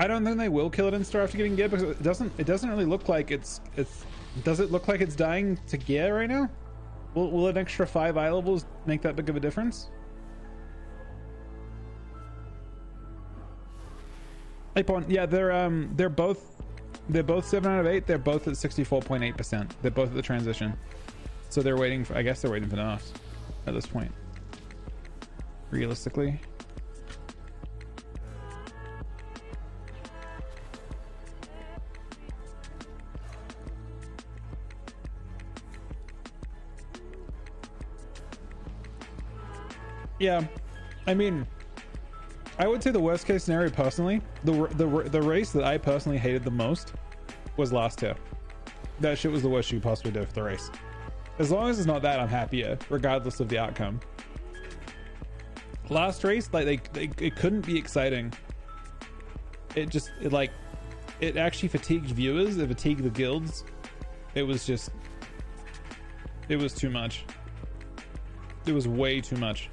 I don't think they will kill it in Star after getting gear, because it doesn't really look like it's does it look like it's dying to gear right now? Will an extra 5 eye levels make that big of a difference? Yeah, they're both 7 out of 8. They're both at 64.8%. They're both at the transition. So they're waiting for, I guess they're waiting for nerfs at this point. Realistically. Yeah, I mean, I would say the worst case scenario personally, the race that I personally hated the most was last tier. That shit was the worst you could possibly do for the race. As long as it's not that, I'm happier, regardless of the outcome. Last race, like it couldn't be exciting. It actually fatigued viewers. It fatigued the guilds. It was too much. It was way too much.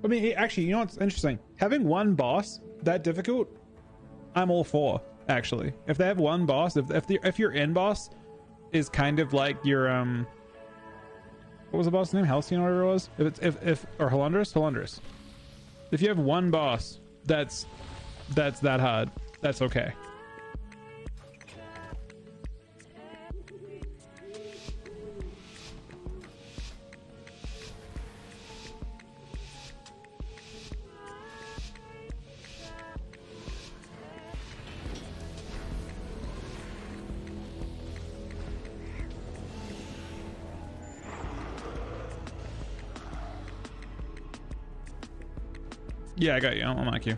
I mean, actually, you know what's interesting? Having one boss that difficult, I'm all for, actually. If they have one boss, if your end boss is kind of like your what was the boss name? Halcyon or whatever it was? Or Halundrus? If you have one boss that's that hard, that's okay. Yeah, I got you. I'll mark you.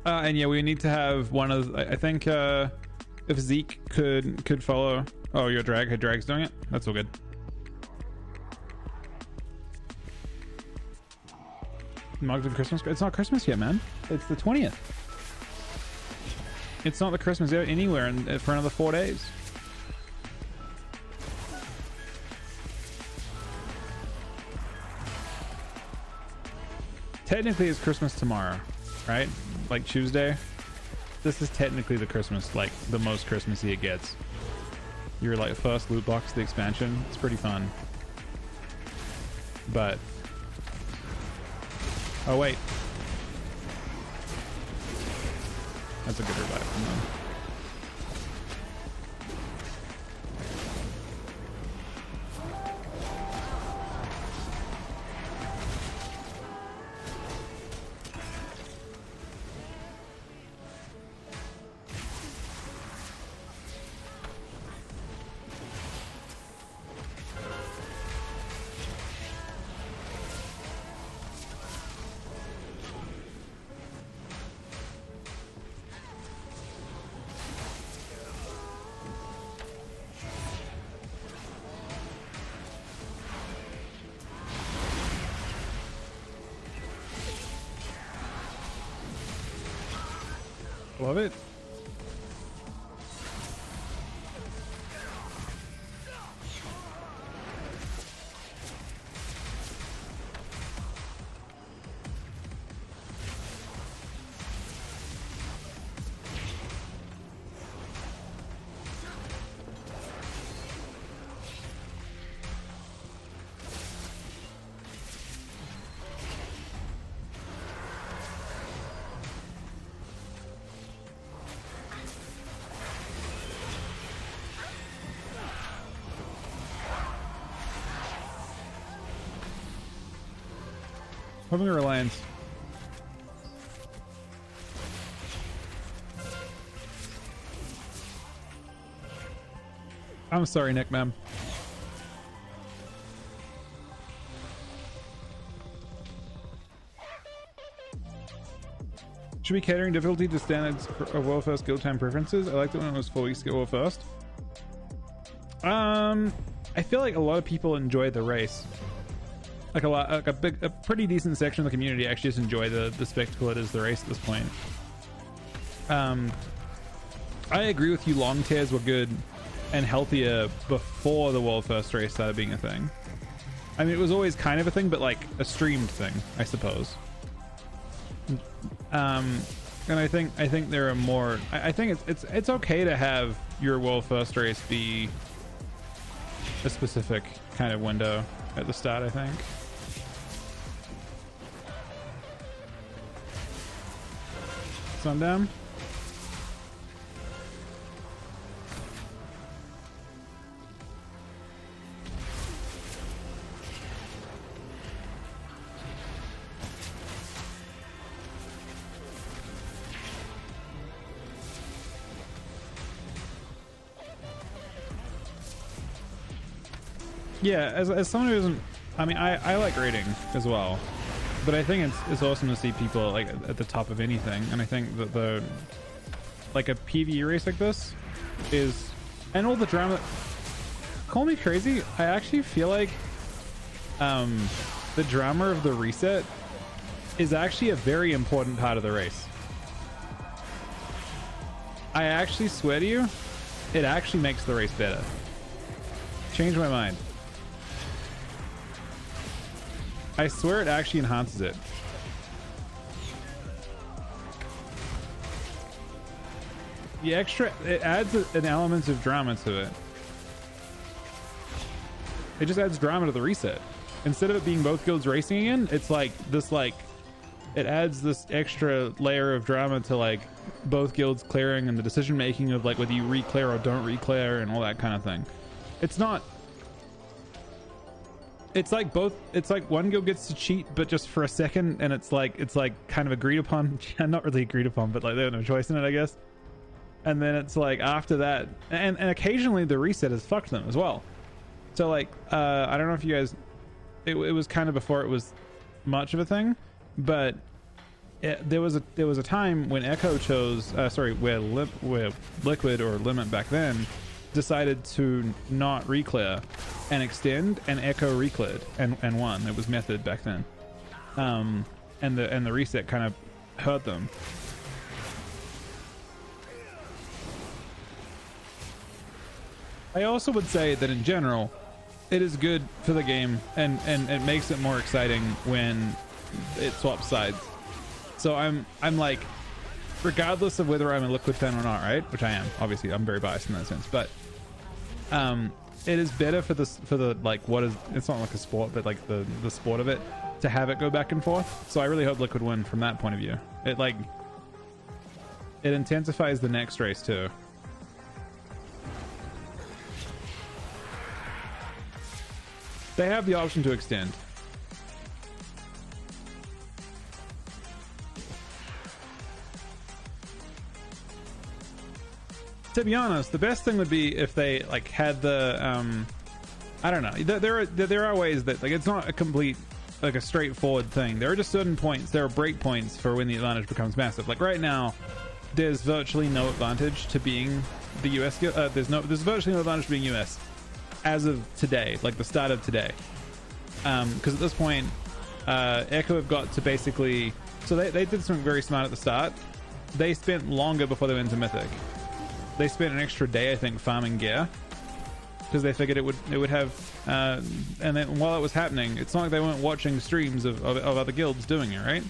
And yeah, we need to have one of. I think if Zeke could follow. Oh, your Drag's doing it. That's all good. Mugged of Christmas. It's not Christmas yet, man. It's the 20th. It's not the Christmas yet anywhere for another 4 days. Technically, it's Christmas tomorrow, right? Like Tuesday. This is technically the Christmas, like the most Christmassy it gets. Your like first loot box, the expansion. It's pretty fun. But oh wait, that's a good revive. Come on. Love it. Having a reliance. I'm sorry, Nick, ma'am. Should be catering difficulty to standards of World First guild time preferences. I liked it when it was 4 weeks ago World First. I feel like a lot of people enjoyed the race. like a pretty decent section of the community actually just enjoy the spectacle it is the race at this point. I agree with you. Long tears were good and healthier before the world first race started being a thing. I mean, it was always kind of a thing, but like a streamed thing, I suppose. And I think there are more. I think it's okay to have your world first race be a specific kind of window at the start, I think. Sundown. Yeah, as someone who isn't, I mean, I like raiding as well, but I think it's awesome to see people like at the top of anything, and I think that the like a PvE race like this is, and all the drama. Call me crazy, I actually feel like the drama of the reset is actually a very important part of the race. I actually swear to you, it actually makes the race better. Change my mind. I swear it actually enhances it. The extra, it adds an element of drama to it. It just adds drama to the reset. Instead of it being both guilds racing again, it's like this, like, it adds this extra layer of drama to like both guilds clearing and the decision making of like whether you re-clear or don't re-clear and all that kind of thing. It's not, it's like both, it's like one guild gets to cheat but just for a second, and it's like kind of agreed upon. Not really agreed upon, but like they have no choice in it, I guess. And then it's like after that, and occasionally the reset has fucked them as well. So like I don't know if you guys, it was kind of before it was much of a thing, but there was a time when Echo chose where Liquid or Limit back then decided to not re-clear and extend, and Echo re-cleared and won. It was method back then, and the reset kind of hurt them. I also would say that in general, it is good for the game, and it makes it more exciting when it swaps sides. So I'm like, regardless of whether I'm a Liquid fan or not, right? Which I am, obviously. I'm very biased in that sense, but it is better for the like, what is, it's not like a sport, but like the sport of it, to have it go back and forth. So I really hope Liquid win from that point of view. It like, it intensifies the next race too. They have the option to extend. To be honest, the best thing would be if they like had the I don't know. There are ways that like it's not a complete like a straightforward thing. There are just certain points. There are break points for when the advantage becomes massive. Like right now, there's virtually no advantage to being the US. There's virtually no advantage to being US as of today, like the start of today. Because at this point, Echo have got to basically, so they did something very smart at the start. They spent longer before they went to Mythic. They spent an extra day, I think, farming gear because they figured it would have. And then while it was happening, it's not like they weren't watching streams of other guilds doing it, right?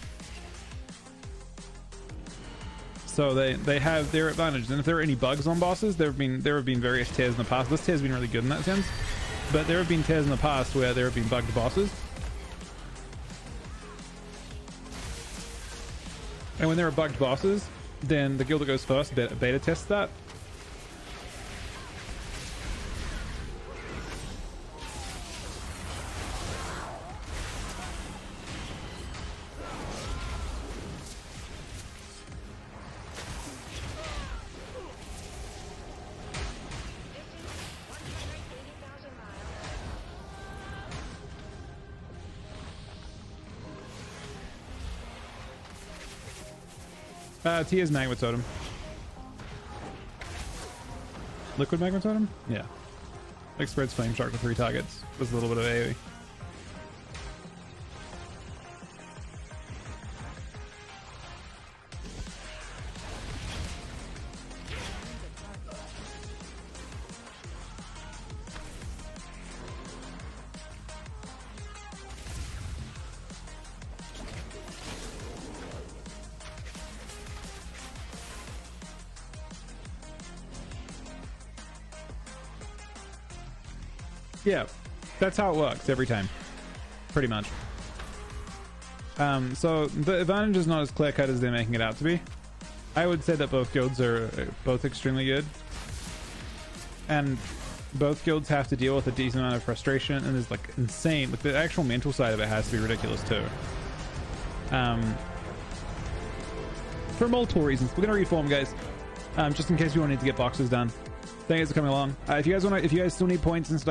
So they have their advantage. And if there are any bugs on bosses, there have been various tears in the past. This tear's been really good in that sense, but there have been tears in the past where there have been bugged bosses. And when there are bugged bosses, then the guild that goes first beta tests that. T is Magma Totem. Liquid Magma Totem? Yeah. Like spreads Flame Shark to 3 targets. With a little bit of AoE. Yeah, that's how it works every time, pretty much. So the advantage is not as clear cut as they're making it out to be. I would say that both guilds are both extremely good, and both guilds have to deal with a decent amount of frustration, and there's like insane, like the actual mental side of it has to be ridiculous too. For multiple reasons. We're gonna reform, guys, just in case we want to get boxes done. Thank you guys for coming along. If you guys still need points and stuff,